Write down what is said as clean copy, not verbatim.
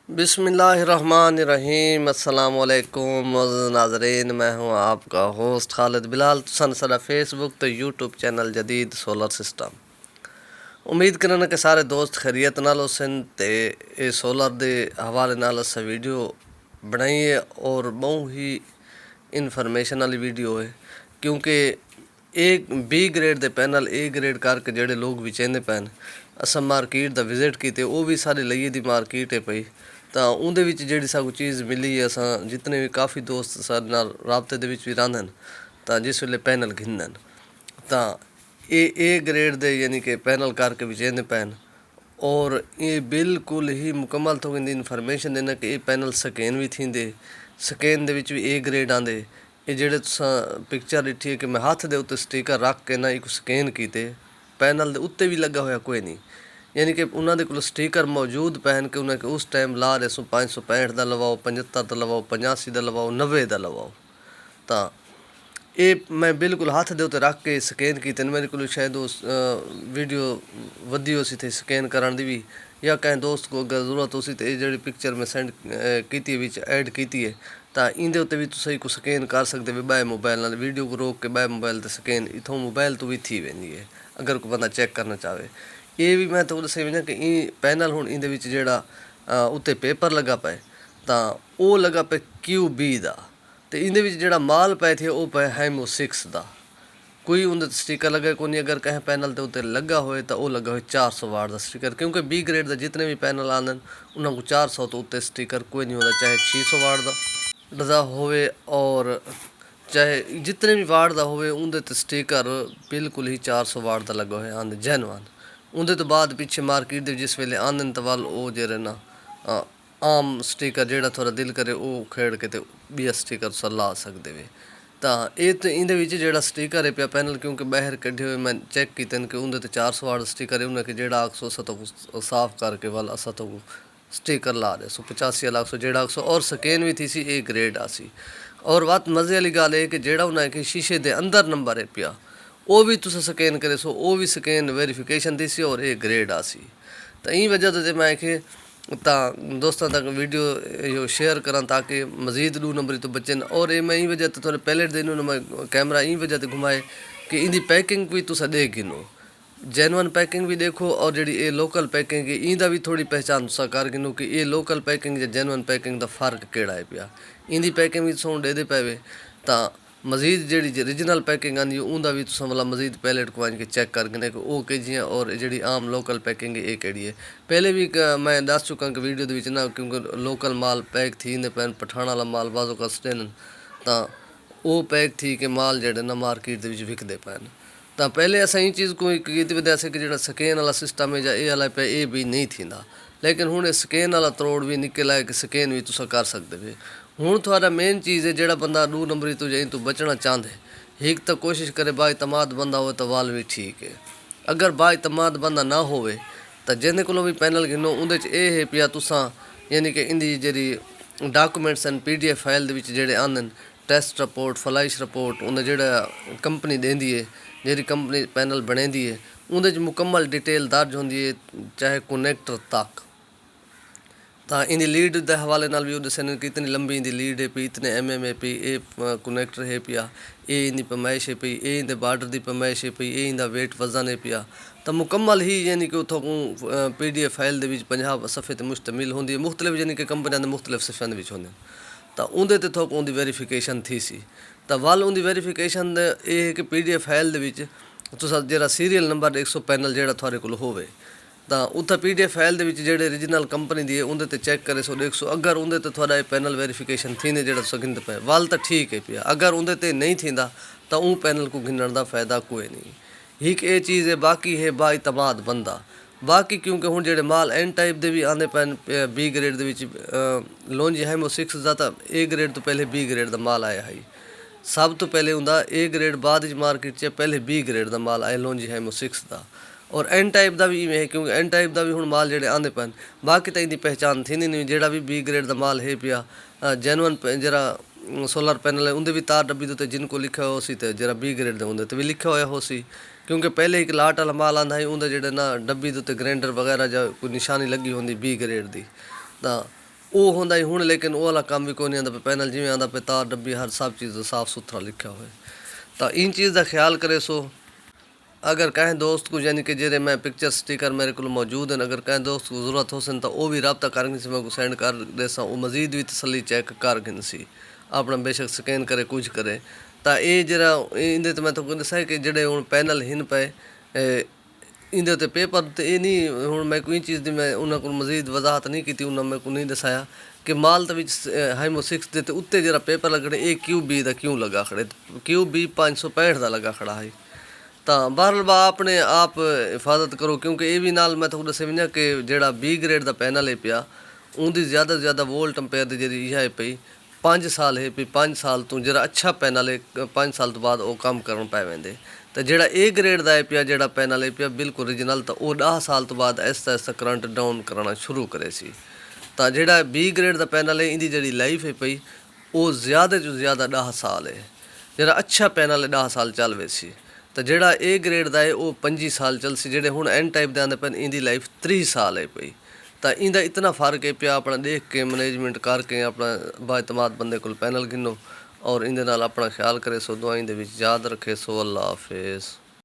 बिस्मिल्लाहिर्रहमानिर्रहीम अस्सलाम वालेकुम नाज़रीन, मैं हूँ आपका होस्ट खालिद बिलाल। तुसन साडा फेसबुक तो यूट्यूब चैनल जदीद सोलर सिस्टम। उम्मीद करना कि सारे दोस्त खैरियत नाल होसन ते ये सोलर दे हवाले नाल अस वीडियो बनाई है और बहुत ही इन्फॉर्मेशन वाली वीडियो है, क्योंकि एक बी ग्रेड दे पैनल ए ग्रेड करके जेडे लोग भी चाहते पैन अस मार्केट दा विजिट किए, वो भी सारे लइए दी मार्केट है पई। तो उहदे विच जेहड़ी सानू चीज़ मिली है, असां जितने भी काफ़ी दोस्त सारे नाल राबते दे विच भी रहिंदे तो जिस वेले पैनल घिंदे तो ए ग्रेड दे यानी कि पैनल करके भी चेंदे पैन, और ये बिल्कुल ही मुकम्मल तो इनकी इन्फॉर्मेशन देना कि ये पैनल स्कैन भी थींदे, स्कैन दे विच भी ए ग्रेड आंदे। ये जेहड़े तुसां पिक्चर दिखी है कि मैं हत्थ दे उत्ते स्टिकर रख के ना एक स्कैन कीते, पैनल दे उत्ते भी लगा होया कोई नहीं, यानी कि उन्होंने को स्टिकर मौजूद पैन के उन्हें उस टाइम ला रहे सो 565 का लवाओ, 75 का लवाओ, 85 का लवाओ, 90 का लवाओ। तो ये मैं बिल्कुल हत्थ दे उत्ते रख के स्कैन किए। मेरे को शायद उस वीडियो वधी हो सी थे स्कैन करने की भी, या कहीं दोस्त को अगर जरूरत हो सी तो ये जी पिक्चर मैं सेंड की विच ऐड की है, तो इंदे उत्ते भी तुसीं को स्कैन कर सकते हो बाय मोबाइल नाल। वीडियो को रोक के बाय मोबाइल ते स्कैन इथों मोबाइल तो भी थी वेंदी है अगर कोई बंदा चेक करना चाहे। ये भी मैं तो दसे वना कि पैनल हुण इंदे विच जेहड़ा उत्ते पेपर लगा पे तो वो लगा पे QB दा, तो इंदे विच जेहड़ा माल पै थे वो पे हैमो 6 दा। कोई उनके स्टिकर लगे को नहीं, अगर कहीं पैनल के उत्ते लगा होए तो वो लगा हो 400 वाट का स्टिकर, क्योंकि बी ग्रेड के जितने भी पैनल आते हैं उन्होंने 400 तो उत्ते स्टिकर कोई नहीं होता, चाहे 600 वाट का होवे और चाहे जितने भी वाट का होवे उनके ते स्टिकर बिल्कुल ही 400 वाट का लगा हुआ आंदे जेनवन। उनके तो बाद पिछे मार्केट दे जिस वेले आंदे तो वाल वो जेरे ना आम स्टिकर जेड़ा थोड़ा दिल करे वो खेड़ के तो बी स्टिकर तुस ला सकते वे। तो ये तो इंदे विच जेड़ा स्टिकर है पिया पैनल, क्योंकि बाहर कढ़े हुए मैं चेक किए कि उनके 400 वाट स्टिकर है, उन्हें जेड़ा आखसो अस तो साफ करके वाल अस तो स्टिकर ला रहे सो 85 वाला आखसो जेड़ा आखसो, और स्कैन भी थी सी ए ग्रेड आसी। और बात मज़े वाली गल है कि जेड़ा उन्हें कि शीशे के अंदर नंबर है पिया वो भी तुस स्कैन करे सो, वो भी स्कैन वेरीफिकेशन थी सी और ए ग्रेड आसी। तो ई वजह तो मैं कि दोस्तों तक वीडियो यो शेयर करा ताकि मज़ीद 2 नंबर तो बचन। और ये मैं ई वजह तो थोड़े पहले दिन मैं कैमरा ई वजह तो घुमाए कि इंदी पैकिंग भी तुस दे गिनो, जेनवन पैकिंग भी देखो, और जी ये लोकल पैकिंग है इंदा भी थोड़ी पहचान तुसा कर गिनो कि ये लोकल पैकिंग या जेनवन पैकिंग का फ़र्क केड़ा है पिया। इंदी पैकिंग भी तुम दे पावे तो मज़ीद जी ओरिजिनल पैकिंग आँदी उनका भी तुम मतलब मज़ीद पैलेट को आन के चेक कर गिने कि वो के जी, और जी आम लोकल पैकिंग है ये कड़ी है। पहले भी मैं दस चुका कि वीडियो के ना, क्योंकि लोकल माल पैक थी पैन पठान वाला माल बाजो कसते तो वो पैक थी कि माल जेडे ना मार्केट के विकते पैन। तो पहले अस ये चीज़ को कीती वजह से कि जो स्कैन वाला सिस्टम है या ये वाला पे ये भी नहीं थी, लेकिन हूँ स्कैन वाला तरोड़ भी निकल आए कि स्कैन भी तुस कर सकते हो। हूँ थोड़ा मेन चीज़ है जो बंदा 2 नंबरी तो यहीं तो बचना चाहते एक तो कोशिश करे बाइतमाद बंदा हो तो वाल भी ठीक है। अगर बाइतमाद बंदा ना हो तो जिन्हें को भी पैनल गिनो उहदे ये है पिया तुसा यानी कि इंदी जी डॉक्यूमेंट्स एंड PDF फाइल जेडे आंदे टेस्ट रिपोर्ट, फ्लाइश रिपोर्ट, उन्हें जेड़ा कंपनी देंदी है, जी कंपनी पैनल बनेंदी है उहदे मुकम्मल डिटेल दर्ज होंदी है, चाहे कनैक्टर तक। तो इंदी लीड के हवाले नाल भी दसन कि इतनी लंबी इंदी लीड है पी, इतने MM है पी, ये कनैक्टर है पिया, ये इंदी पैमाइश है पी, ये इंदे बार्डर की पैमाइश है पी, ये इंदा वेट वजन है पिया। तो मुकम्मल ही यानी कि उतों PDF फाइल के 50 सफ़े ते मुश्तमिल होंदी है, मुख्तलिफ यानी कि कंपनियों के मुख्तलिफ सफ़ियां होंगे। तो उनके ते थोक उनकी वेरीफिकेशन थी सी। तो वाल उनकी वेरीफिकेशन ये है कि PDF फाइल के तुसा जरा सीरियल नंबर 100 पैनल जो थोड़े को होवे तो उत्थे PDF फाइल के जेडे ओरिजिनल कंपनी दी है उनके ते चेक करे सो 100, अगर उनके ते थोड़ा पैनल वेरीफिकेशन थी जो गिनते पे वाल तो ठीक है पिया, अगर उनके ते नहीं थींदा तो उन पैनल को गिनण का फायदा कोई नहीं। एक ये चीज़ है, बाकी है बाइतमाद बंदा बाकी, क्योंकि हूँ जो माल N टाइप के भी आते पैन B ग्रेड के लॉन्जी हैमो 6 का तो A ग्रेड तो पहले B ग्रेड का माल आया है, सब तो पहले होंगे A ग्रेड बाद मार्केट च पहले B ग्रेड का माल आया लॉन्जी हैमो 6 का, और N टाइप का भी इवें है क्योंकि N टाइप का भी हूँ माल जो आते पैन बाकी तो इनकी पहचान थी नहीं, जोड़ा भी B ग्रेड का माल है पिया जेनवन जरा सोलर पैनल है उनके भी तार डब्बी उत्ते जिनको लिखा हो सी तो जरा B ग्रेड के उनके भी लिखा होया हो सी, क्योंकि पहले एक लाट वाला माल आंदा है उनके जो ना डब्बी के उत्ते ग्राइंडर वगैरह जो कोई निशानी लगी होंगी B ग्रेड की। तो ਉਹ ਹੁੰਦਾ ਹੀ ਹੁਣ, ਲੇਕਿਨ ਉਹ ਵਾਲਾ ਕੰਮ ਵੀ ਕੋਈ ਨਹੀਂ ਆਉਂਦਾ ਪਿਆ। ਪੈਨਲ ਜਿਵੇਂ ਆਉਂਦਾ ਪਿਆ ਤਾਰ ਡੱਬੀ ਹਰ ਸਭ ਚੀਜ਼ साफ सुथरा लिखा होए। तो इन चीज़ का ख्याल करे। सो अगर कहें दोस्त को यानी कि जेरे मैं पिक्चर स्टिकर मेरे को मौजूद हैं, अगर कहें दोस्त को ज़रूरत हो सन तो वो भी रब्ता कर मैं को सेंड कर दे सा। वो मजीद भी तसली चेक कर सी अपना बेशक स्कैन करे कुछ करे। तो ये जरा इंदे तो मैं तो दसा कि जेडे हूँ पैनल हिन पे इंदे ते पेपर तो ये नहीं हूँ मैं कोई चीज़ दी मैं उन्होंने को मजीद वजाहत नहीं की, उन्होंने मेरे को नहीं दसाया कि माल तो हाइमो 6 दे उत्ते जरा पेपर लगने ये QB का क्यों लगा खड़े, QB 565 का लगा खड़ा है। तो बहरहाल बा अपने आप हिफाजत करो, क्योंकि ये भी नाल मैं तो दसे भी कि जेड़ा B ग्रेड का पैनल है पिया उनकी ज़्यादा से ज़्यादा वोल्ट अंपेयर की जी है पई 5 साल है पई। 5 साल तो जरा अच्छा पैनल है 5 साल तो बाद वो काम कर पै वेंदे। तो जेड़ा A ग्रेड का है पिया जेड़ा पैनल है पिया बिल्कुल ओरिजिनल, तो वो 10 साल तो बाद ऐसा ऐसा करंट डाउन करना शुरू करे सी। तो जेड़ा B ग्रेड का पैनल है इनकी जी लाइफ है पई वो ज़्यादा तो ज़्यादा 10 साल है। जरा अच्छा पैनल है 10 साल चल वे सी। तो जेड़ा A ग्रेड का है वो 25 साल चल सी। जेडे हुण N टाइप के आते पैन इनकी लाइफ 30 साल है पई। तो इंदा इतना फ़र्क है पिया अपना देख के मैनेजमेंट करके अपना बाएतमाद बंदे को पैनल गिनो और इंदे नाल अपना ख्याल करे। सो दुआई दे विच याद रखे। सो अल्लाह हाफिज़।